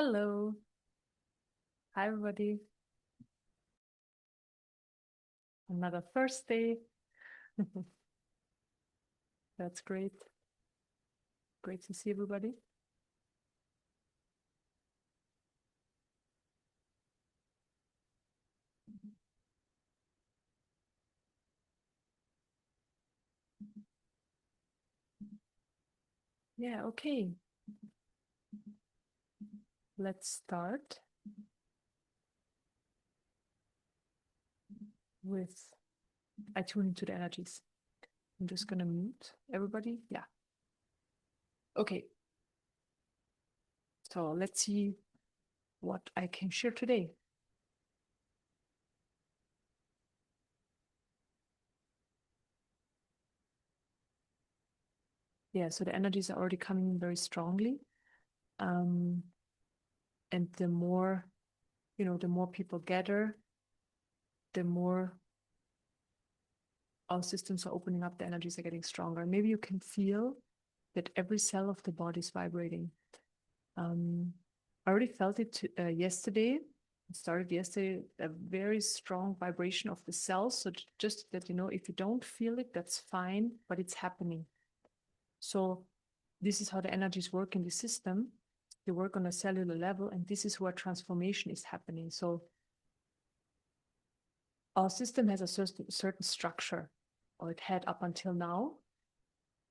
Hello. Hi, everybody. Another Thursday. That's great. Great to see everybody. Yeah, okay. Let's start with I tune into the energies. I'm just going to mute everybody. Yeah. Okay. So let's see what I can share today. Yeah, so the energies are already coming in very strongly. And the more, the more people gather, the more our systems are opening up, the energies are getting stronger. Maybe you can feel that every cell of the body is vibrating. I already felt it yesterday. It started yesterday, a very strong vibration of the cells. So just that, if you don't feel it, that's fine, but it's happening. So this is how the energies work in the system. They work on a cellular level, and this is where transformation is happening. So our system has a certain structure, or it had up until now,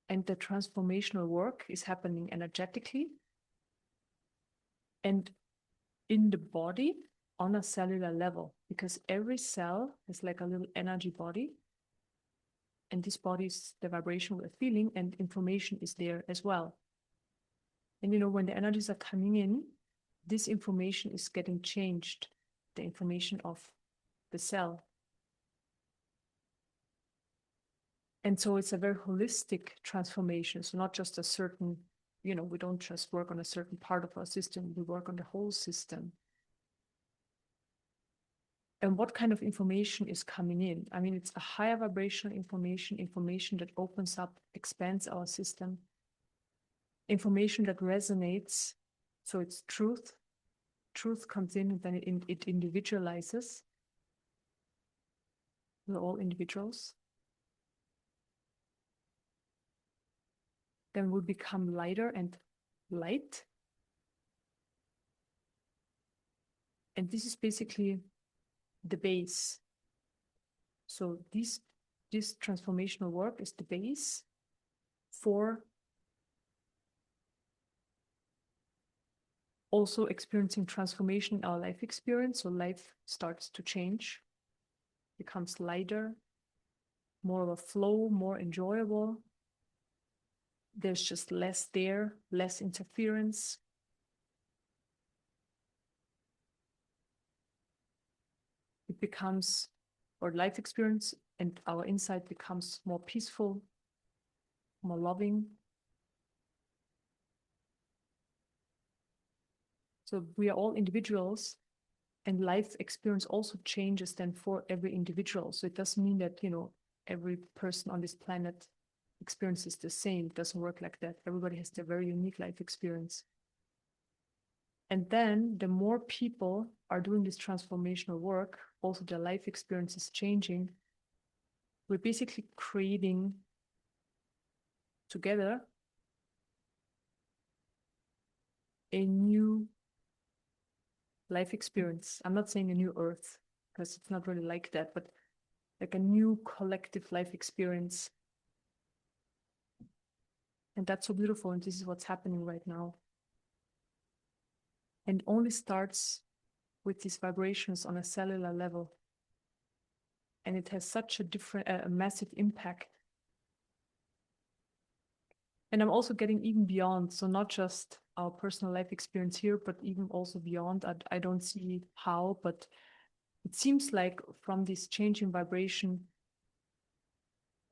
and the transformational work is happening energetically and in the body on a cellular level, because every cell has like a little energy body, and this body is the vibration we're feeling, and information is there as well. And when the energies are coming in, this information is getting changed, the information of the cell. And so it's a very holistic transformation. So not just a certain, we don't just work on a certain part of our system, we work on the whole system. And what kind of information is coming in? I mean, it's a higher vibrational information that opens up, expands our system, information that resonates. So it's truth. Truth comes in, and then it individualizes. We're all individuals. Then we become lighter and light. And this is basically the base. So this transformational work is the base for also experiencing transformation in our life experience. So life starts to change, becomes lighter, more of a flow, more enjoyable. There's just less there, less interference. It becomes, our life experience and our insight becomes more peaceful, more loving. So we are all individuals, and life experience also changes then for every individual. So it doesn't mean that, every person on this planet experiences the same. It doesn't work like that. Everybody has their very unique life experience. And then the more people are doing this transformational work, also their life experience is changing. We're basically creating together a new life experience. I'm not saying a new earth, because it's not really like that, but like a new collective life experience. And that's so beautiful. And this is what's happening right now. And only starts with these vibrations on a cellular level. And it has such a massive impact. And I'm also getting even beyond. So not just our personal life experience here, but even also beyond. I don't see how, but it seems like from this change in vibration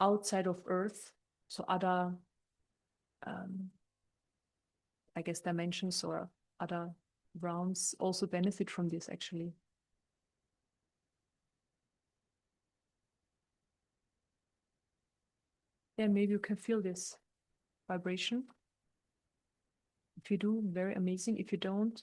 outside of Earth, so other, I guess, dimensions or other realms also benefit from this, actually. Yeah, maybe you can feel this vibration. If you do, very amazing. If you don't,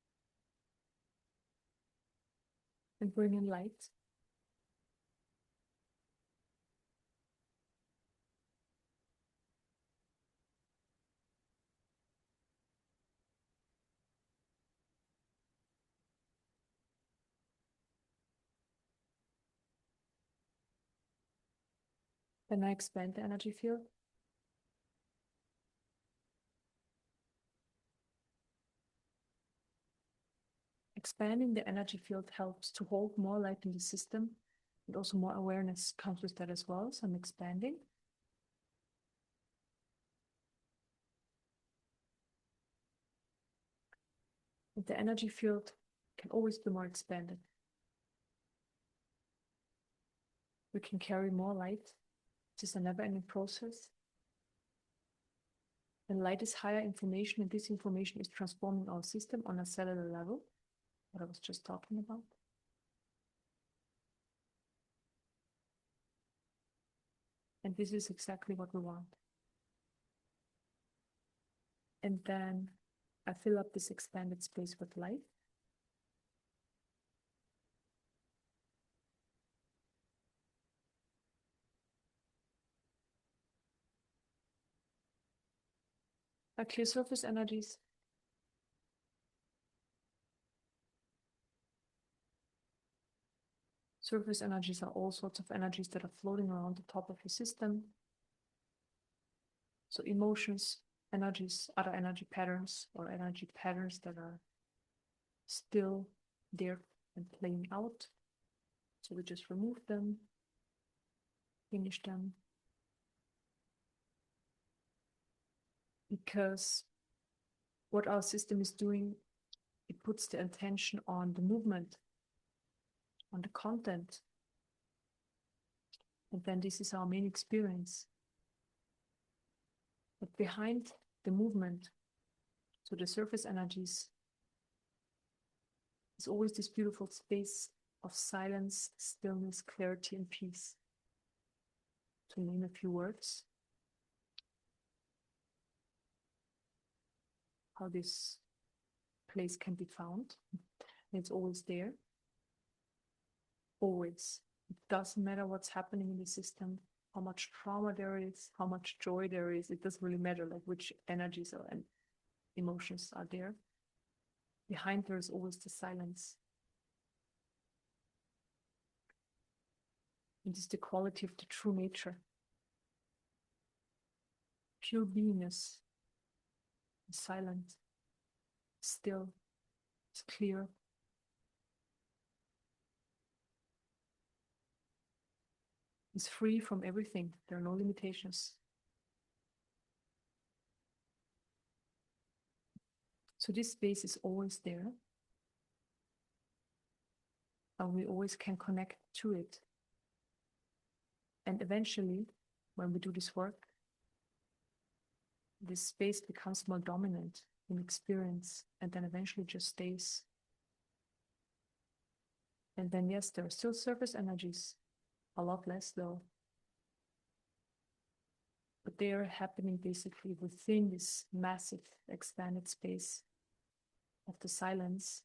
and bring in light. Then I expand the energy field. Expanding the energy field helps to hold more light in the system, and also more awareness comes with that as well. So I'm expanding. And the energy field can always be more expanded. We can carry more light. It is a never-ending process. And light is higher information, and this information is transforming our system on a cellular level, what I was just talking about. And this is exactly what we want. And then I fill up this expanded space with light. I clear surface energies. Surface energies are all sorts of energies that are floating around the top of your system. So emotions, energies, other energy patterns, or energy patterns that are still there and playing out. So we just remove them, finish them. Because what our system is doing, it puts the attention on the movement, on the content. And then this is our main experience. But behind the movement, so the surface energies, is always this beautiful space of silence, stillness, clarity, and peace. To name a few words, how this place can be found. It's always there. Always. It doesn't matter what's happening in the system, how much trauma there is, how much joy there is. It doesn't really matter like which energies and emotions are there. Behind there is always the silence. It is the quality of the true nature. Pure beingness. Silent. Still. It's clear. It's free from everything. There are no limitations. So this space is always there. And we always can connect to it. And eventually, when we do this work, this space becomes more dominant in experience, and then eventually just stays. And then, yes, there are still surface energies, a lot less though. But they are happening basically within this massive expanded space of the silence,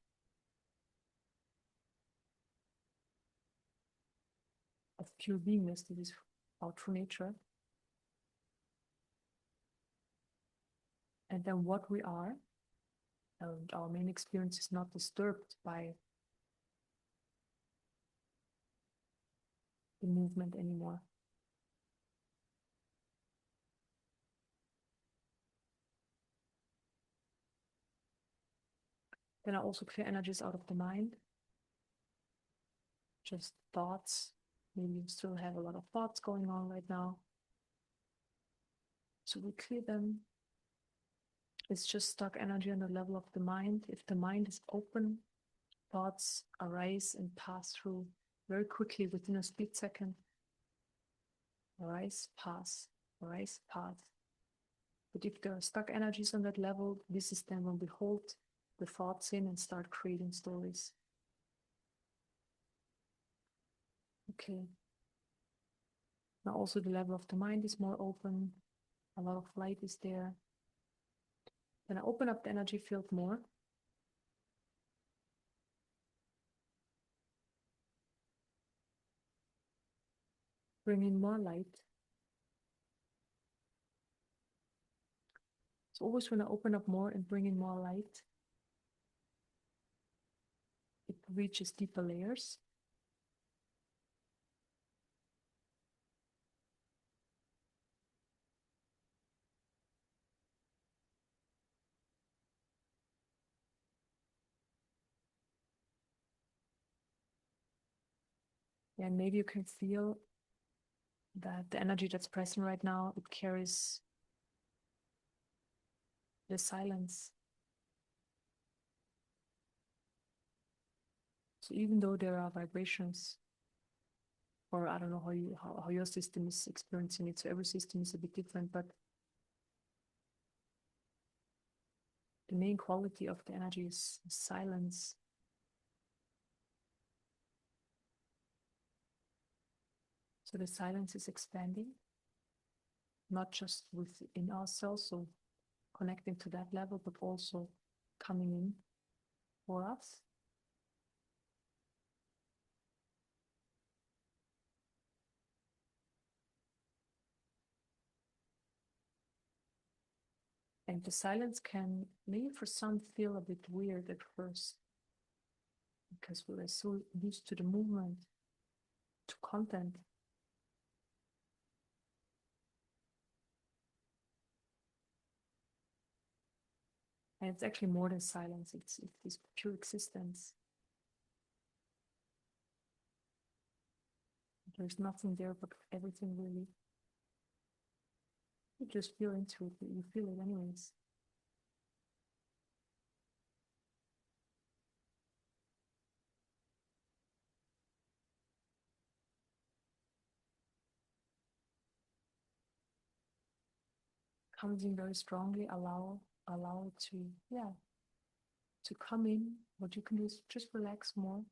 of pure beingness, that is our true nature. And then what we are, and our main experience is not disturbed by the movement anymore. Then I also clear energies out of the mind. Just thoughts. Maybe you still have a lot of thoughts going on right now. So we clear them. It's just stuck energy on the level of the mind. If the mind is open, thoughts arise and pass through very quickly within a split second. Arise, pass, arise, pass. But if there are stuck energies on that level, this is then when we hold the thoughts in and start creating stories. Okay. Now also the level of the mind is more open. A lot of light is there. Then I open up the energy field more. Bring in more light. So always when I open up more and bring in more light, it reaches deeper layers. Yeah, and maybe you can feel that the energy that's present right now, it carries the silence. So even though there are vibrations, or I don't know how your system is experiencing it, so every system is a bit different, but the main quality of the energy is silence. So the silence is expanding, not just within ourselves, so connecting to that level, but also coming in for us. And the silence can maybe for some feel a bit weird at first, because we are so used to the movement, to content. And it's actually more than silence, it's this pure existence. There's nothing there but everything really. You just feel into it, you feel it anyways. Comes in very strongly, allow it to, yeah, to come in. What you can do is just relax more.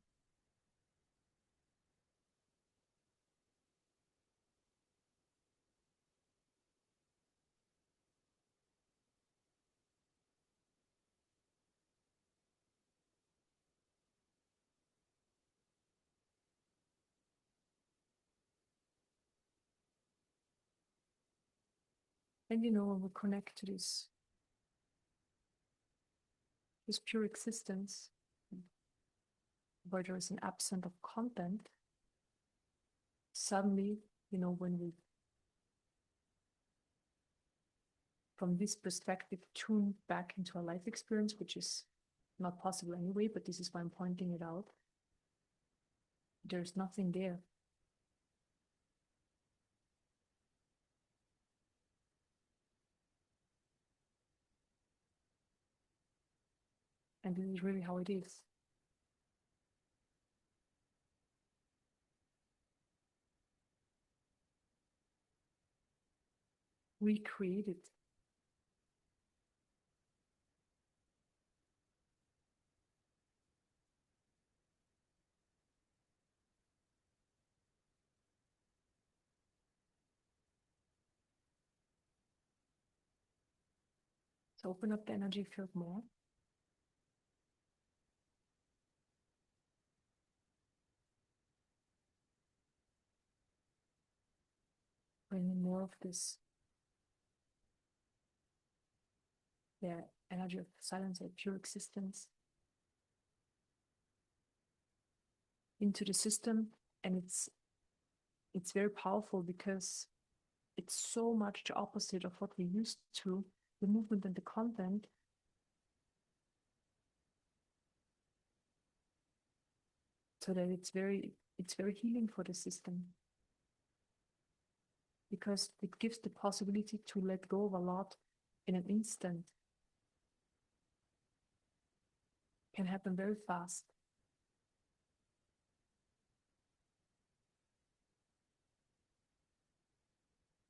And when we connect to this pure existence, where there is an absence of content, suddenly, when we, from this perspective, tune back into a life experience, which is not possible anyway, but this is why I'm pointing it out. There's nothing there. And this is really how it is. We create it. So open up the energy field more. Bring in more of this, the energy of silence or pure existence into the system. And it's very powerful because it's so much the opposite of what we used to, the movement and the content. So that it's very healing for the system, because it gives the possibility to let go of a lot in an instant. Can happen very fast.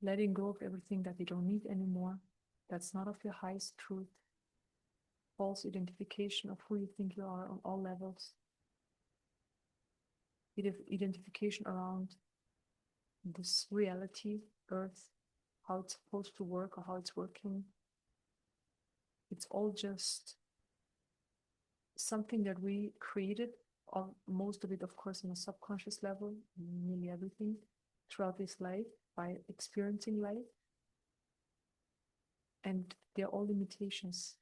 Letting go of everything that you don't need anymore, that's not of your highest truth. False identification of who you think you are on all levels. Identification around this reality, Earth, how it's supposed to work or how it's working. It's all just something that we created, or most of it, of course, on a subconscious level, nearly everything. throughout this life by experiencing life. And they're all limitations.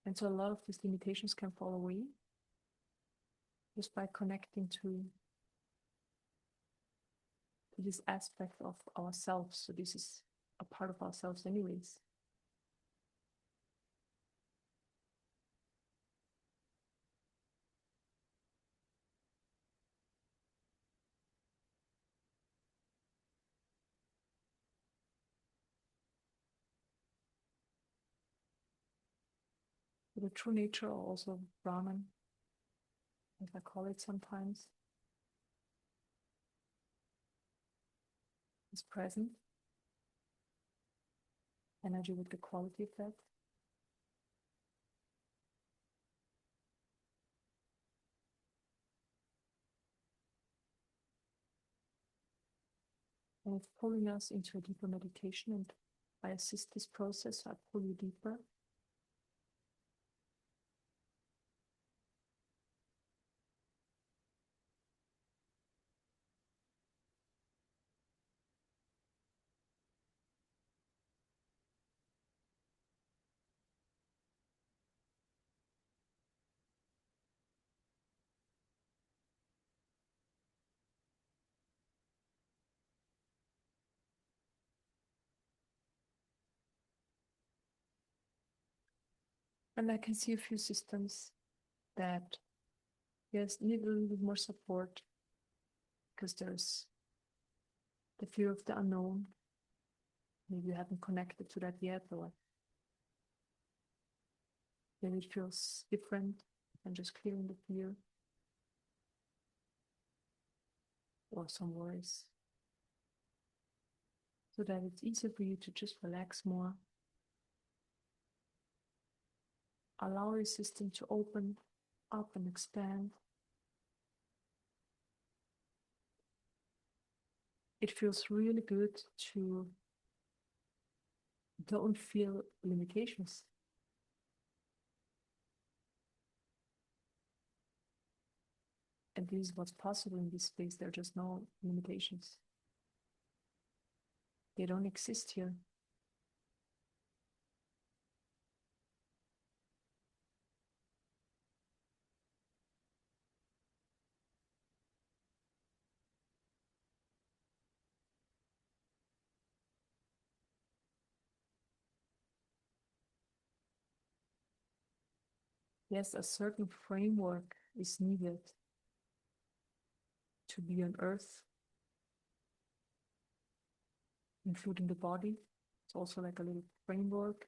And so a lot of these limitations can fall away just by connecting to this aspect of ourselves. So this is a part of ourselves anyways. The true nature, or also Brahman, as I call it sometimes, is present. Energy with the quality of that. And it's pulling us into a deeper meditation. And I assist this process. I pull you deeper. And I can see a few systems that, yes, need a little bit more support because there's the fear of the unknown. Maybe you haven't connected to that yet, or maybe it feels different and just clearing the fear or some worries, so that it's easier for you to just relax more. Allow your system to open up and expand. It feels really good to don't feel limitations. And this is what's possible in this space. There are just no limitations. They don't exist here. Yes, a certain framework is needed to be on Earth, including the body. It's also like a little framework.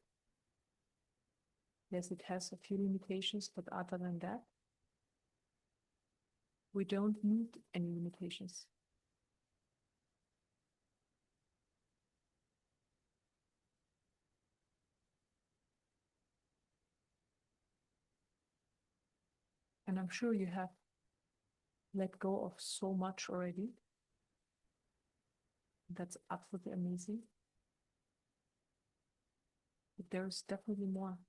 Yes, it has a few limitations, but other than that, we don't need any limitations. And I'm sure you have let go of so much already. That's absolutely amazing. But there's definitely more.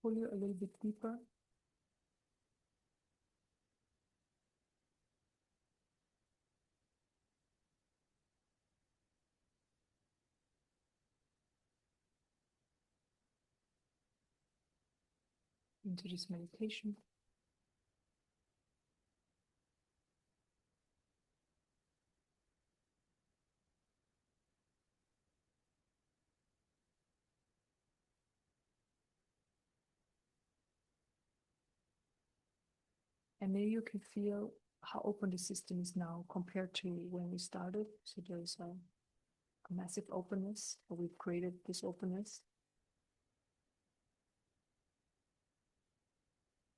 Pull you a little bit deeper. Into this meditation. And maybe you can feel how open the system is now compared to when we started. So there's a massive openness, or we've created this openness.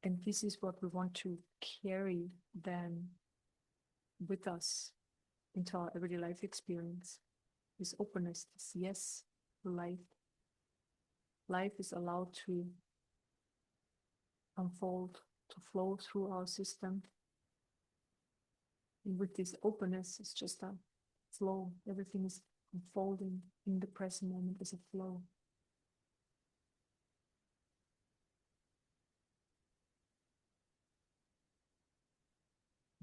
And this is what we want to carry then with us into our everyday life experience. This openness, this yes, life. Life is allowed to unfold, to flow through our system. And with this openness, it's just a flow. Everything is unfolding in the present moment as a flow.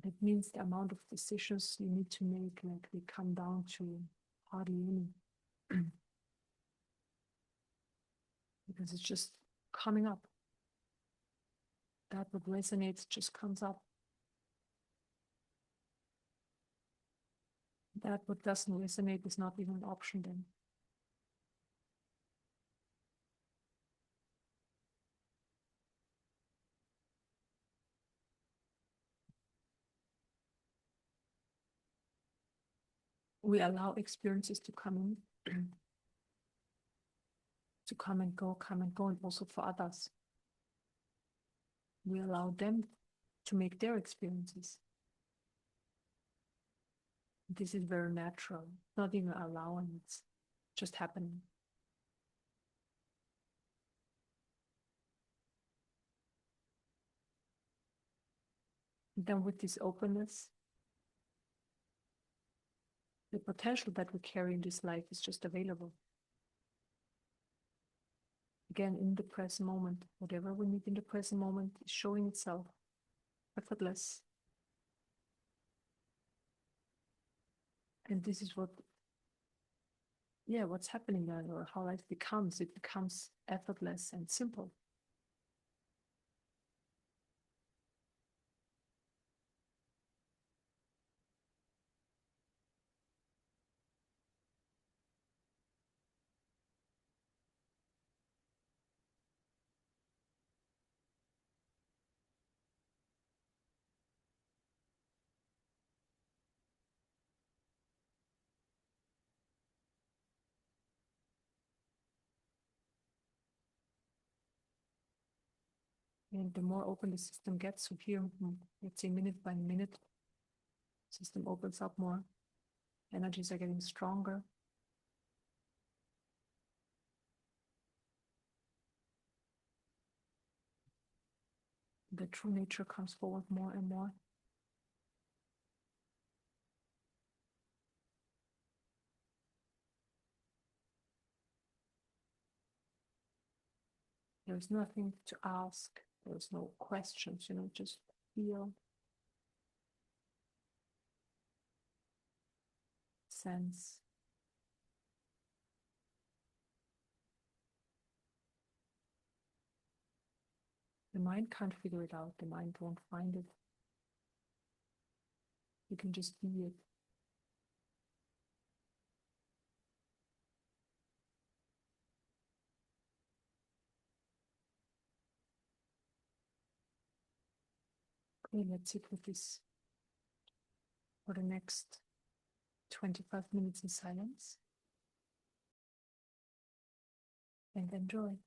That means the amount of decisions you need to make, like, they come down to hardly any. Because it's just coming up. That what resonates just comes up. That what doesn't resonate is not even an option then. We allow experiences to come in, to come and go, and also for others. We allow them to make their experiences. This is very natural, not even allowing, it's just happening. And then with this openness, the potential that we carry in this life is just available. Again, in the present moment, whatever we need in the present moment is showing itself, effortless. And this is what, what's happening there, or how life becomes. It becomes effortless and simple. And the more open the system gets, so here, let's say minute by minute, system opens up more, energies are getting stronger. The true nature comes forward more and more. There's nothing to ask. There's no questions, just feel, sense. The mind can't figure it out. The mind won't find it. You can just be it. Okay, let's sit with this for the next 25 minutes in silence and enjoy.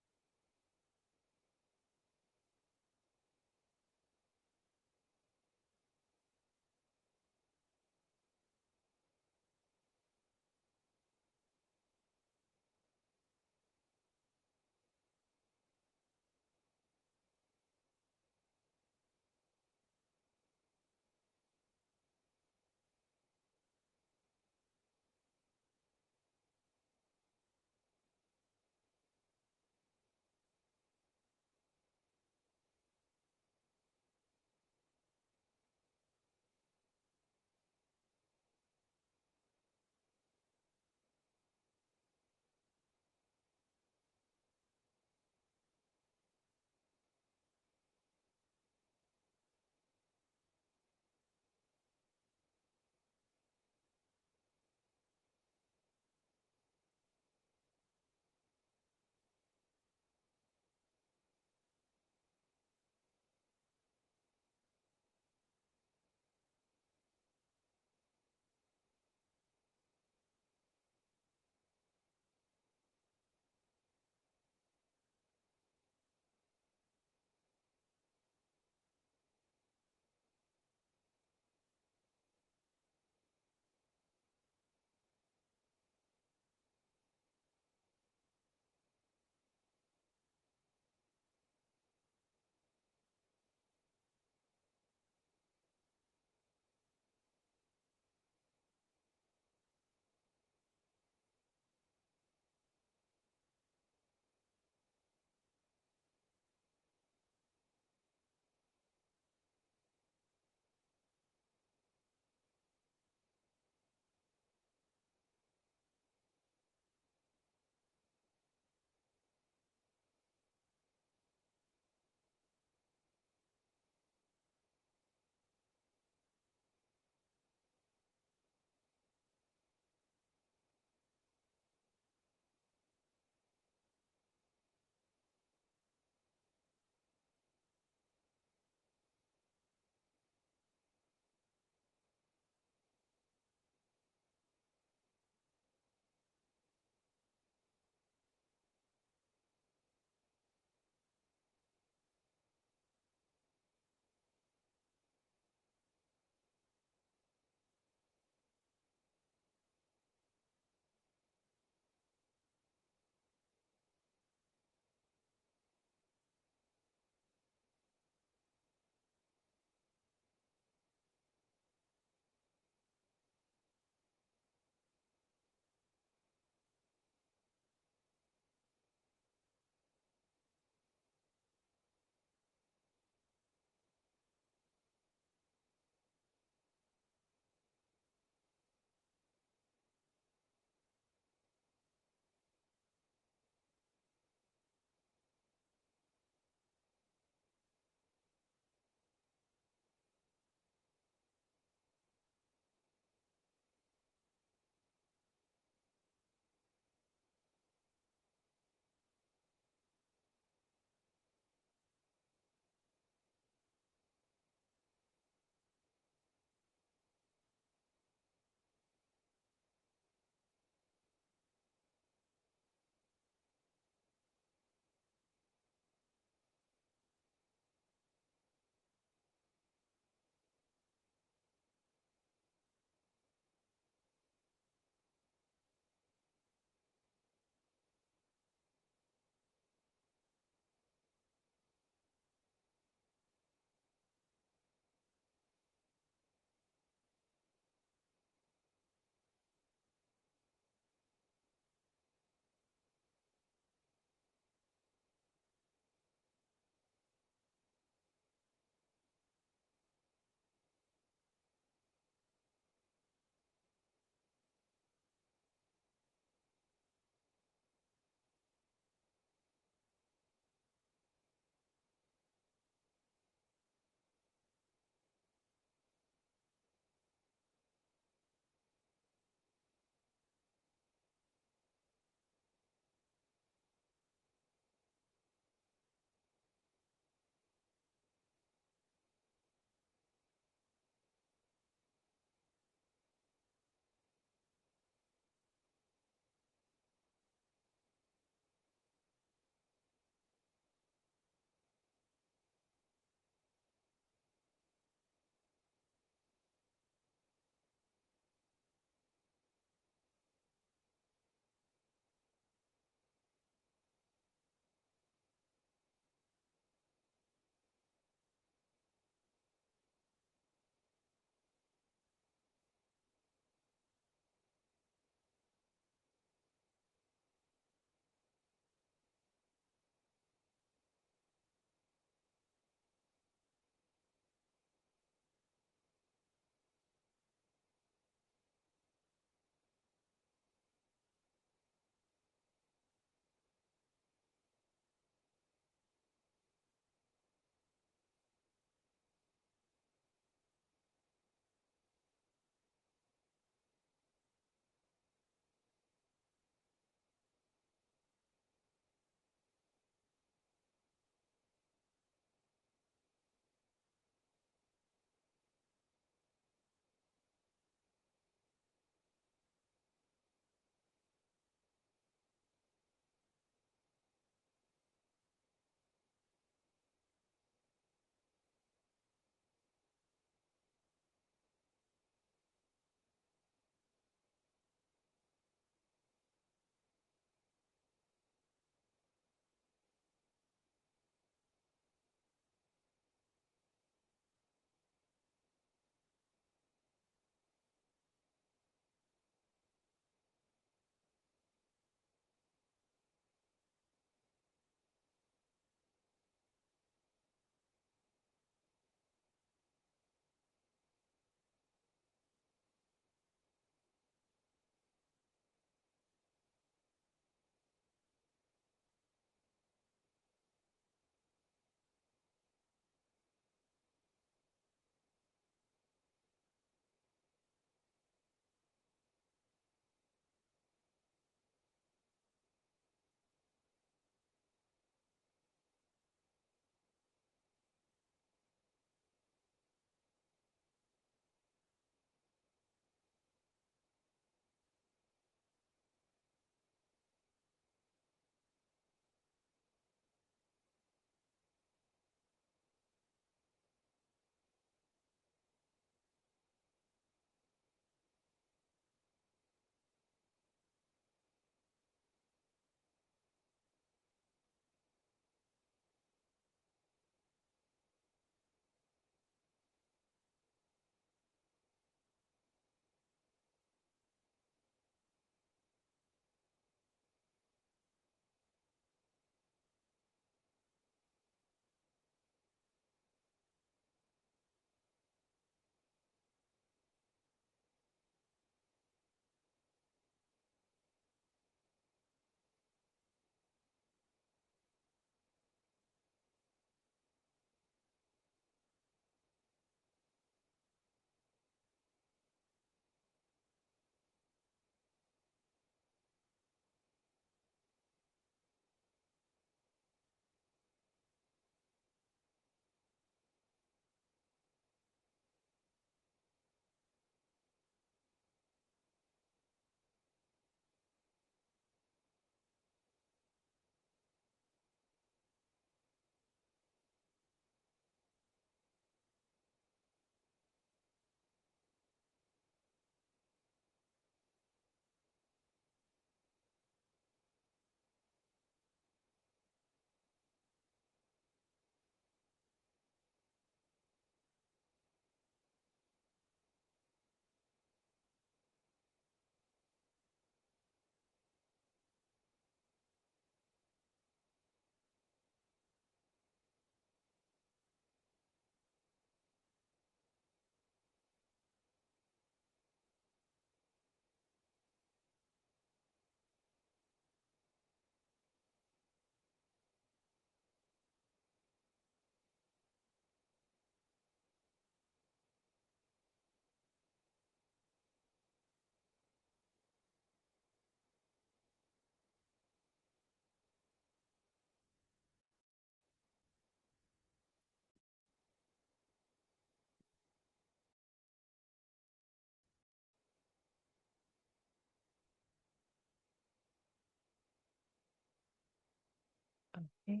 Okay,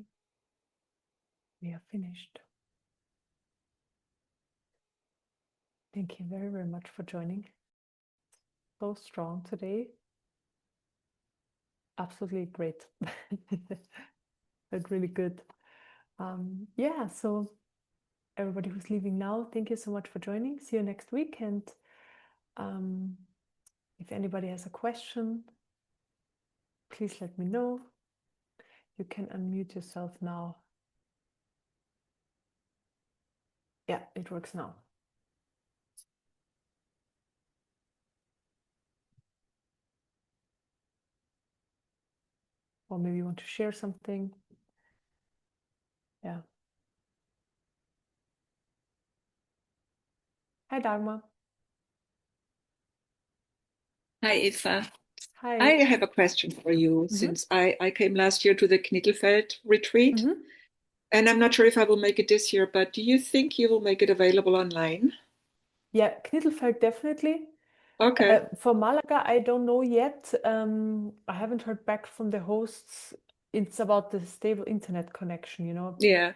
we are finished. Thank you very, very much for joining. So strong today. Absolutely great. But really good. Yeah, so everybody who's leaving now, thank you so much for joining. See you next week. And if anybody has a question, please let me know. You can unmute yourself now. Yeah, it works now. Or maybe you want to share something. Yeah. Hi, Dharma. Hi, Eva. Hi. I have a question for you. Since I came last year to the Knittelfeld retreat, and I'm not sure if I will make it this year, but do you think you will make it available online? Yeah, Knittelfeld definitely. Okay. For Malaga, I don't know yet. I haven't heard back from the hosts. It's about the stable internet connection, you know. Yeah.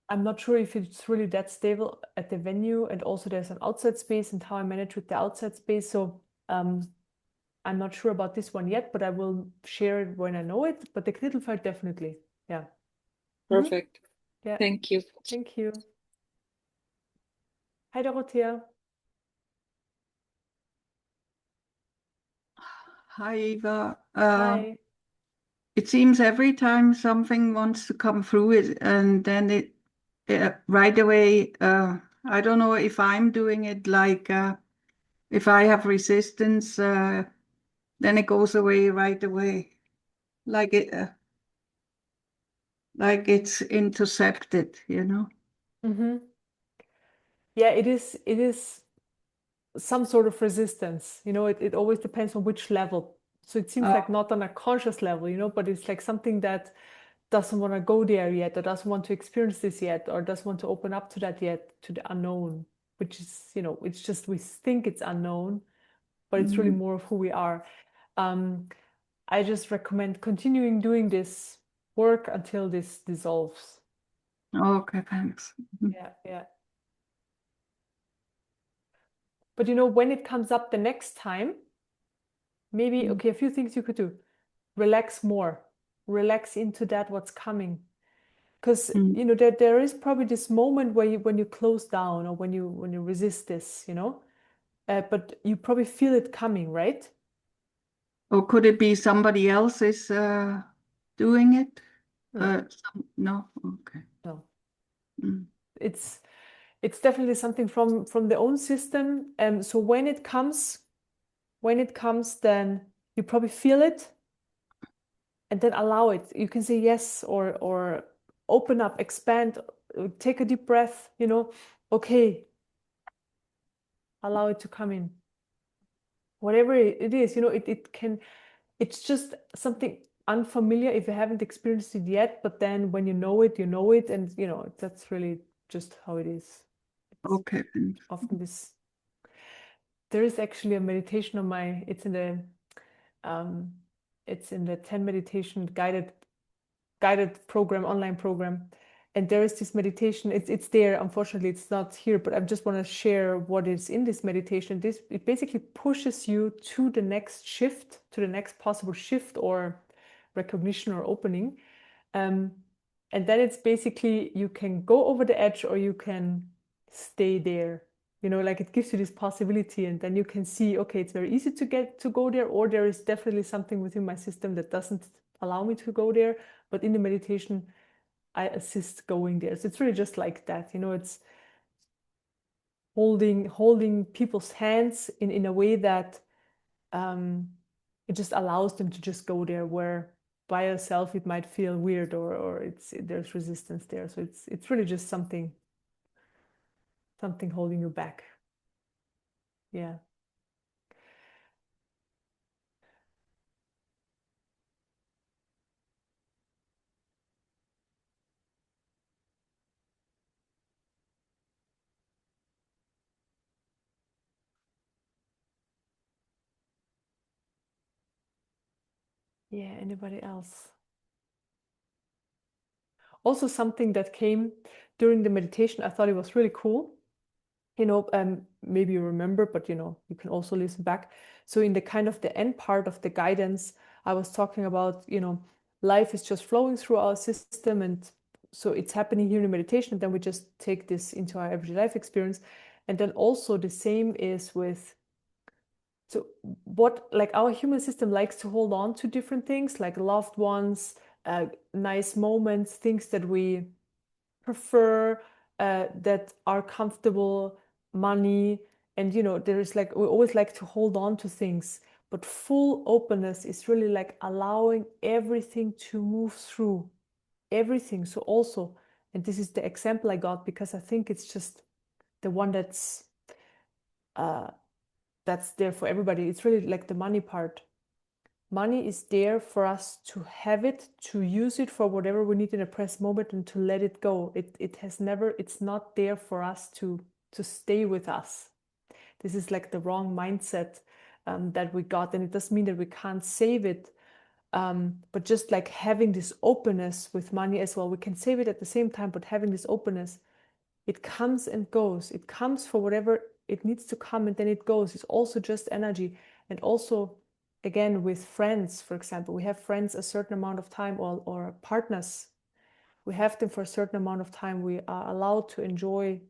I'm not sure if it's really that stable at the venue, and also there's an outside space and how I manage with the outside space. So I'm not sure about this one yet, but I will share it when I know it. But the Knittelfeld definitely, yeah. Perfect. Yeah, Thank you. thank you. Hi, Dorothea. Hi, Eva. Hi. It seems every time something wants to come through it, and then it right away. I don't know if I'm doing it like if I have resistance, then it goes away right away, like like it's intercepted, you know. Yeah, it is. It is some sort of resistance. You know, it always depends on which level. So it seems like not on a conscious level, you know, but it's like something that doesn't want to go there yet, or doesn't want to experience this yet, or doesn't want to open up to that yet, to the unknown, which is, you know, it's just we think it's unknown, but it's really more of who we are. I just recommend continuing doing this work until this dissolves. Okay, thanks. Yeah, yeah. But you know, when it comes up the next time, maybe, okay, a few things you could do. Relax more, relax into that what's coming. Because you know there is probably this moment where when you close down, or when you resist this, you know, but you probably feel it coming, right? Or could it be somebody else is doing it? No, No. Okay. no. Mm. It's definitely something from the own system. So when it comes, then you probably feel it, and then allow it. You can say yes, or open up, expand, take a deep breath, you know. Okay, allow it to come in. Whatever it is, you know, it's just something unfamiliar if you haven't experienced it yet, but then when you know it, and you know, that's really just how it is. It's Okay. often this. There is actually a meditation on my, it's in the 10 meditation guided program, online program. And there is this meditation, it's there, unfortunately it's not here, but I just want to share what is in this meditation. It basically pushes you to the next shift, to the next possible shift or recognition or opening. And then it's basically, you can go over the edge or you can stay there. You know, like it gives you this possibility, and then you can see, okay, it's very easy to go there, or there is definitely something within my system that doesn't allow me to go there. But in the meditation, I assist going there. So it's really just like that, you know, it's holding people's hands in a way that it just allows them to just go there, where by yourself it might feel weird, or there's resistance there. So it's really just something holding you back. Yeah. Yeah, anybody else? Also something that came during the meditation, I thought it was really cool. Maybe you remember, but you can also listen back. So in the kind of the end part of the guidance, I was talking about, life is just flowing through our system, and so it's happening here in meditation, and then we just take this into our everyday life experience. And then also the same is with, so what, like our human system likes to hold on to different things, like loved ones, nice moments, things that we prefer, that are comfortable, money. And there is like, we always like to hold on to things, but full openness is really like allowing everything to move through everything. So also, and this is the example I got because I think it's just the one that's there for everybody. It's really like the money part. Money is there for us to have it, to use it for whatever we need in a present moment, and to let it go. It's not there for us to stay with us. This is like the wrong mindset that we got. And it doesn't mean that we can't save it, but just like having this openness with money as well. We can save it at the same time, but having this openness, it comes and goes. It comes for whatever it needs to come, and then it goes. It's also just energy. And also, again, with friends, for example, we have friends a certain amount of time, or partners. We have them for a certain amount of time. We are allowed to enjoy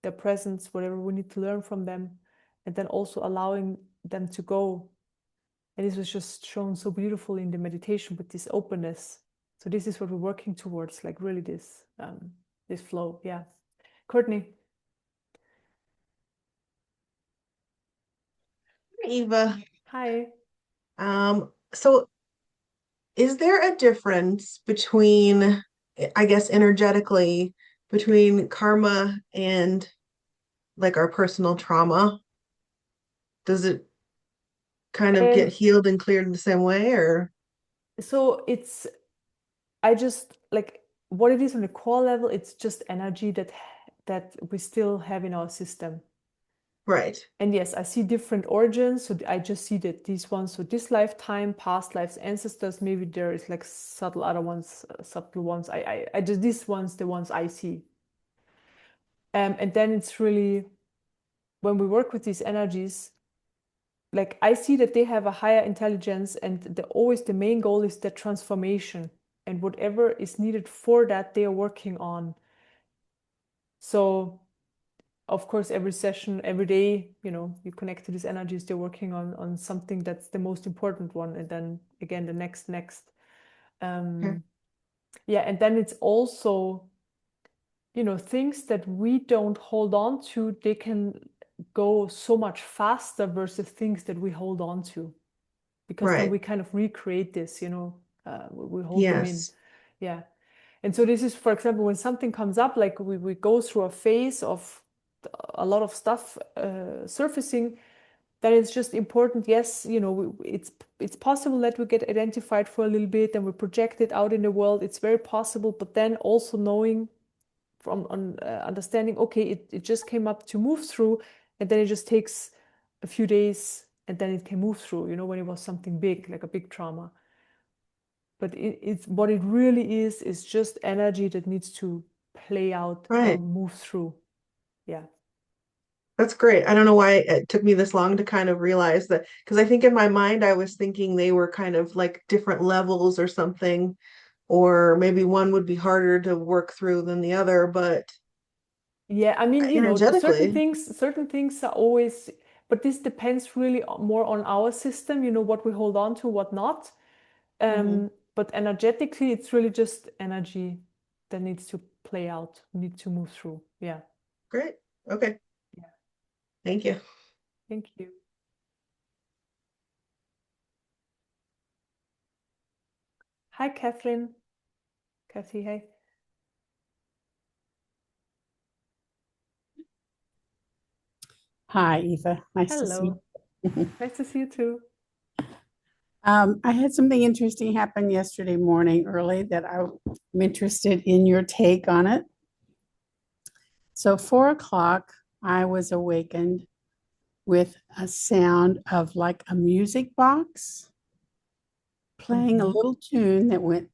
their presence, whatever we need to learn from them, and then also allowing them to go. And this was just shown so beautifully in the meditation with this openness. So this is what we're working towards, like really this flow. Yeah. Courtney. Eva. Hi. So is there a difference between, I guess, energetically, between karma and like our personal trauma? Does it kind of get healed and cleared in the same way, or? So I just like what it is on the core level, it's just energy that we still have in our system. Right. And yes, I see different origins. So I just see that these ones, so this lifetime, past lives, ancestors, maybe there is like subtle other ones, subtle ones. I just, these ones, the ones I see. And then it's really, when we work with these energies, like I see that they have a higher intelligence, and always the main goal is the transformation, and whatever is needed for that, they are working on. So of course, every session, every day, you connect to these energies, they're working on something that's the most important one. And then again, the next. Yeah, and then it's also, things that we don't hold on to, they can go so much faster versus things that we hold on to. Because then Right. we kind of recreate this, we hold them in. Yeah. And so this is, for example, when something comes up, like we go through a phase of a lot of stuff surfacing, then it's just important. Yes, it's possible that we get identified for a little bit and we project it out in the world. It's very possible, but then also knowing from understanding, okay, it just came up to move through, and then it just takes a few days, and then it can move through. When it was something big, like a big trauma. But it's what it really is just energy that needs to play out or move through. Yeah. That's great. I don't know why it took me this long to kind of realize that, because I think in my mind I was thinking they were kind of like different levels or something, or maybe one would be harder to work through than the other, but yeah, I mean, energetically, certain things are always, but this depends really more on our system, what we hold on to, what not. But energetically, it's really just energy that needs to play out, need to move through. Yeah. Great. Okay. Yeah. Thank you. Thank you. Hi, Catherine. Kathy, hey. Hi, Eva. Nice to see Hello. you. Nice to see you too. I had something interesting happen yesterday morning early that I'm interested in your take on it. So 4 o'clock, I was awakened with a sound of like a music box playing a little tune that went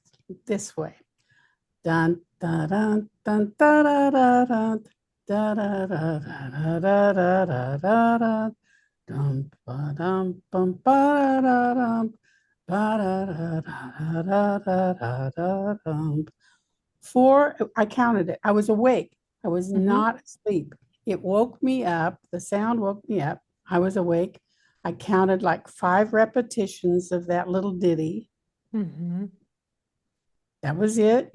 this way. Dun, dun, dun, dun, da, da, da, dun, da, da, da, da, da, da, da, da, da, dum, ba, dum, bum, ba, da, dum, ba, da, da, da, da, da, da, da, dum. Four, I counted it. I was awake. I was not asleep. It woke me up. The sound woke me up. I was awake. I counted like 5 repetitions of that little ditty. That was it.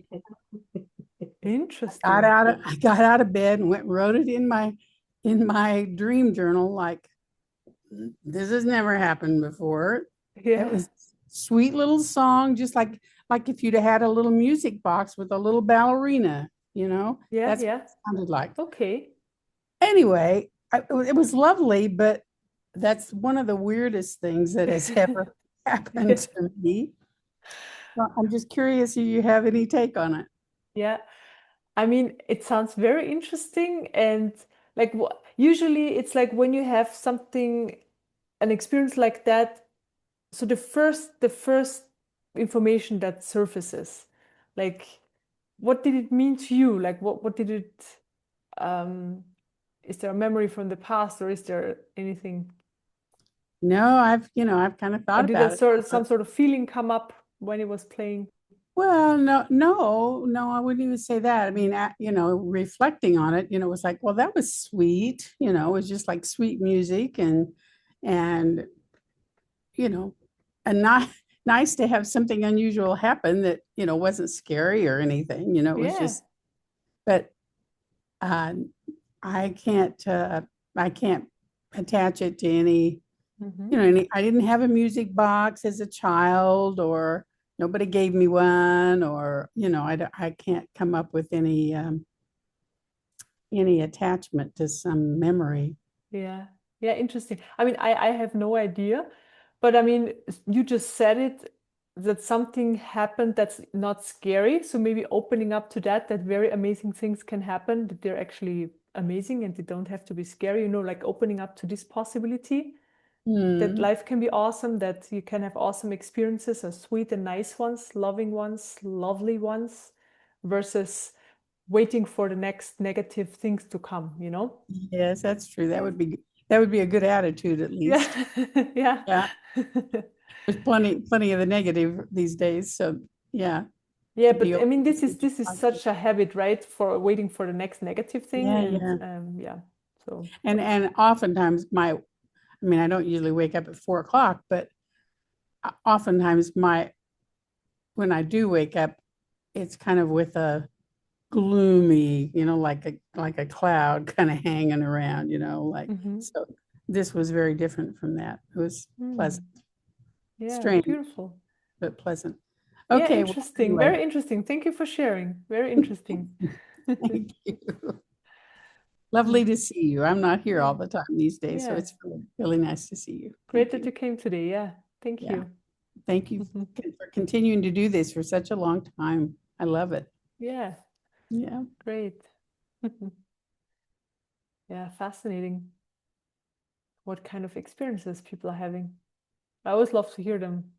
Interesting. I got out of bed and went and wrote it in my dream journal. Like, this has never happened before. Yeah. It was sweet little song, just like if you'd had a little music box with a little ballerina, Yeah, that's yeah. what it sounded like. Okay. Anyway, it was lovely, but that's one of the weirdest things that has ever happened to me. So I'm just curious if you have any take on it. Yeah. I mean, it sounds very interesting. And like usually it's like when you have something, an experience like that, so the first information that surfaces, like what did it mean to you? Like what did it is there a memory from the past, or is there anything, No, I've kind of or thought did about it. some sort of feeling come up when it was playing? Well, no, I wouldn't even say that. I mean, reflecting on it, it was like, well, that was sweet. It was just like sweet music and, and not nice to have something unusual happen that, wasn't scary or anything, it was Yeah. just, but uh, I can't attach it to any, I didn't have a music box as a child, or nobody gave me one, or, I can't come up with any attachment to some memory. Yeah. Yeah, interesting. I mean, I have no idea, but I mean, you just said it, that something happened that's not scary. So maybe opening up to that very amazing things can happen, that they're actually amazing and they don't have to be scary, like opening up to this possibility that life can be awesome, that you can have awesome experiences, sweet and nice ones, loving ones, lovely ones, versus waiting for the next negative things to come, Yes, that's true. That would be a good attitude, at least. Yeah. Yeah. There's plenty of the negative these days. So yeah. Yeah, but I mean, this is such a habit, right? For waiting for the next negative thing. Yeah. So and oftentimes I don't usually wake up at 4 o'clock, but oftentimes when I do wake up, it's kind of with a gloomy, like a cloud kind of hanging around, so this was very different from that. It was pleasant. Yeah, strange, beautiful, but pleasant. Okay, Okay, interesting. well, anyway. Very interesting. Thank you for sharing. Very interesting. Thank you. Lovely to see you. I'm not here all the time these days, so it's really nice to see you. Great that you came today. Yeah, thank you. Thank you for continuing to do this for such a long time. I love it. Yeah. Yeah. Great. Yeah, fascinating what kind of experiences people are having. I always love to hear them.